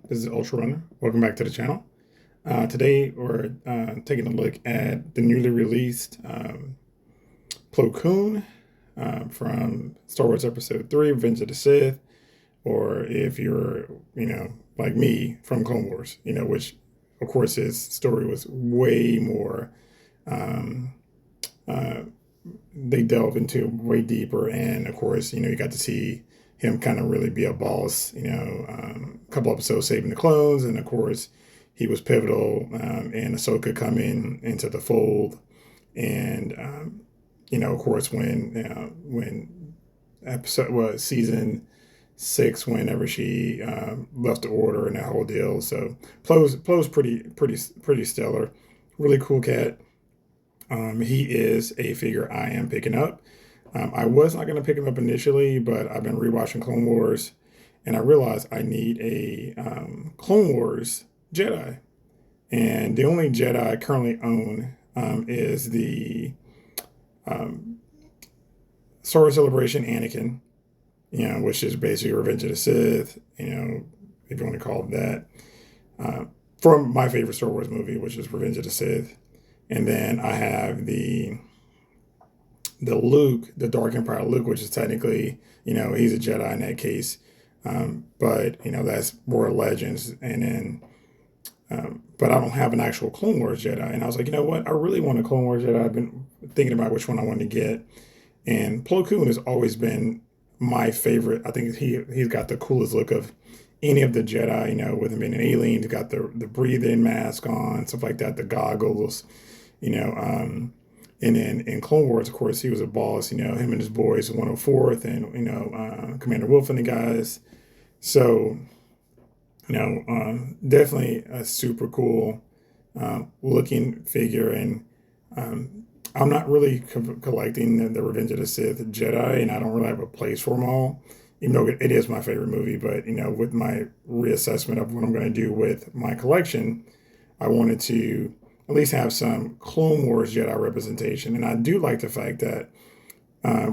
This is Ultra Runner. Welcome back to the channel. Today we're taking a look at the newly released Koon from Star Wars Episode 3, Revenge of the Sith, or if you're, like me, from Clone Wars, which, of course, his story was way more, um, uh, they delve into way deeper. And, of course, you got to see him kind of really be a boss, a couple episodes saving the clones. And, of course, he was pivotal in Ahsoka coming into the fold. And, of course, when episode was season 6, whenever she left the order and that whole deal. So Plo's pretty stellar, really cool cat. He is a figure I am picking up. I was not going to pick him up initially, but I've been rewatching Clone Wars, and I realized I need a Clone Wars Jedi. And the only Jedi I currently own is the um, Star Wars Celebration Anakin, which is basically Revenge of the Sith, if you want to call it that, from my favorite Star Wars movie, which is Revenge of the Sith. And then I have the Luke, the Dark Empire Luke, which is technically, he's a Jedi in that case. But, that's more Legends. And then, but I don't have an actual Clone Wars Jedi. And I was like, you know what? I really want a Clone Wars Jedi. I've been thinking about which one I wanted to get. And Plo Koon has always been my favorite. I think he's got the coolest look of any of the Jedi, with him being an alien. He's got the breathe-in mask on, stuff like that, the goggles, and then in Clone Wars, of course, he was a boss, him and his boys, 104th, and, Commander Wolf and the guys. So, definitely a super cool looking figure. And I'm not really collecting the Revenge of the Sith Jedi, and I don't really have a place for them all, even though it is my favorite movie. But, with my reassessment of what I'm going to do with my collection, I wanted to at least have some Clone Wars Jedi representation. And I do like the fact that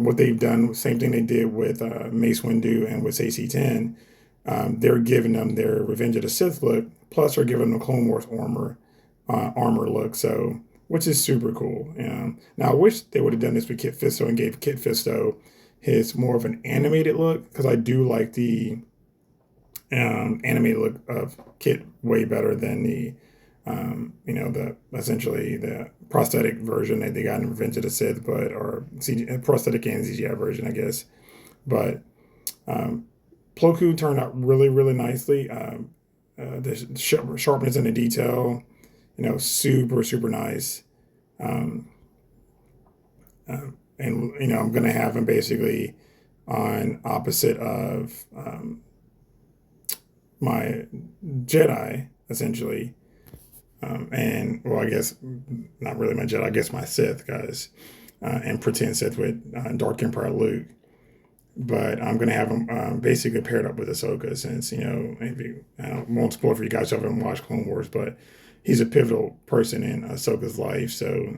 what they've done, same thing they did with Mace Windu and with AC-10, they're giving them their Revenge of the Sith look, plus they're giving them Clone Wars armor look. So, which is super cool. Now, I wish they would have done this with Kit Fisto and gave Kit Fisto his more of an animated look, because I do like the animated look of Kit way better than the essentially the prosthetic version that they got in Revenge of the Sith, or prosthetic and CGI version, I guess. But Plo Koon turned out really, really nicely. The sharpness in the detail, super, super nice. Um, and I'm gonna have him basically on opposite of my Jedi, essentially. And well, I guess not really my Jedi, I guess my Sith guys, and pretend Sith with Dark Empire Luke. But I'm gonna have him basically paired up with Ahsoka, since maybe I won't spoil for you guys who haven't watched Clone Wars, but he's a pivotal person in Ahsoka's life. So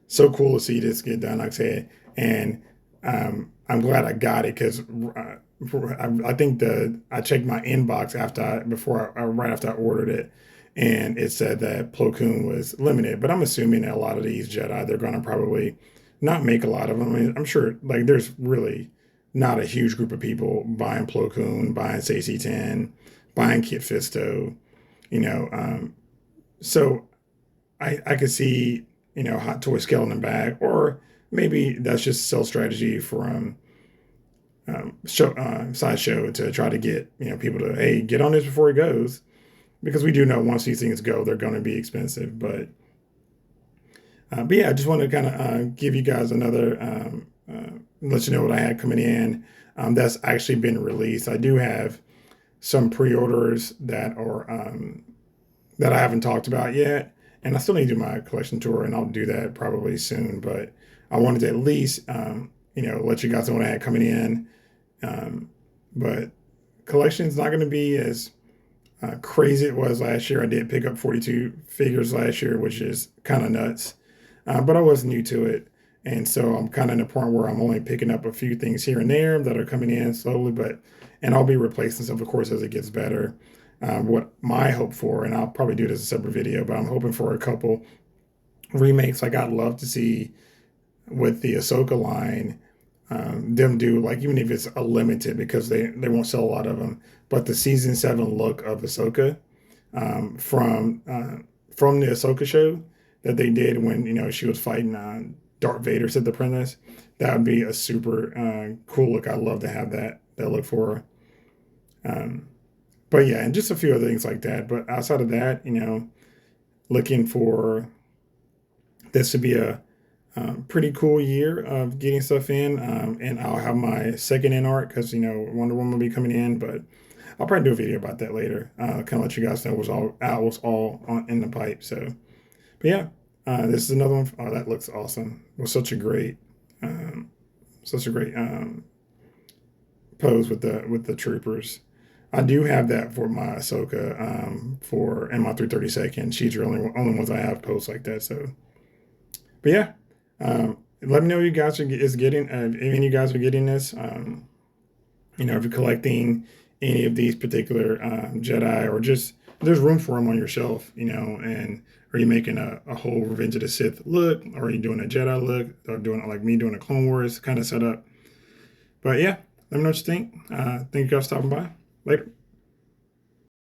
so cool to see this get done, like I said, and I'm glad I got it, because I think I checked my inbox right after I ordered it, and it said that Plo Koon was limited. But I'm assuming that a lot of these Jedi, they're going to probably not make a lot of them. I mean, I'm sure like there's really not a huge group of people buying Plo Koon, buying AC-10, buying Kit Fisto, you know. So I could see Hot Toy Skeleton bag, or maybe that's just sell strategy from sideshow to try to get people to, hey, get on this before it goes, because we do know once these things go, they're going to be expensive. But yeah, I just want to kind of give you guys another let you know what I had coming in that's actually been released. I do have some pre-orders that I haven't talked about yet, and I still need to do my collection tour, and I'll do that probably soon. But I wanted to at least let you guys know what I had coming in. But collection's not going to be as crazy it was last year. I did pick up 42 figures last year, which is kind of nuts. But I was new to it, And so I'm kind of in a point where I'm only picking up a few things here and there that are coming in slowly, and I'll be replacing stuff, of course, as it gets better. What my hope for, and I'll probably do this as a separate video, but I'm hoping for a couple remakes. Like I'd love to see with the Ahsoka line, them do like, even if it's a limited, because they won't sell a lot of them, but the season 7 look of Ahsoka, from the Ahsoka show that they did when she was fighting Darth Vader, said the Apprentice. That would be a super cool look. I'd love to have that look for her. But yeah, and just a few other things like that. But outside of that, looking for this to be a pretty cool year of getting stuff in. And I'll have my second in art because Wonder Woman will be coming in, but I'll probably do a video about that later. Kind of let you guys know it was all in the pipe. So, but yeah, this is another one. Oh, that looks awesome. It was such a great pose with the troopers. I do have that for my Ahsoka, for in my 332nd. She's the only ones I have posed like that. So, but yeah, let me know you guys is getting. If any of you guys are getting this, if you're collecting any of these particular Jedi, or just there's room for them on your shelf, and are you making a whole Revenge of the Sith look, or are you doing a Jedi look, or doing it like me, doing a Clone Wars kind of setup? But yeah, let me know what you think. Thank you guys for stopping by. Later.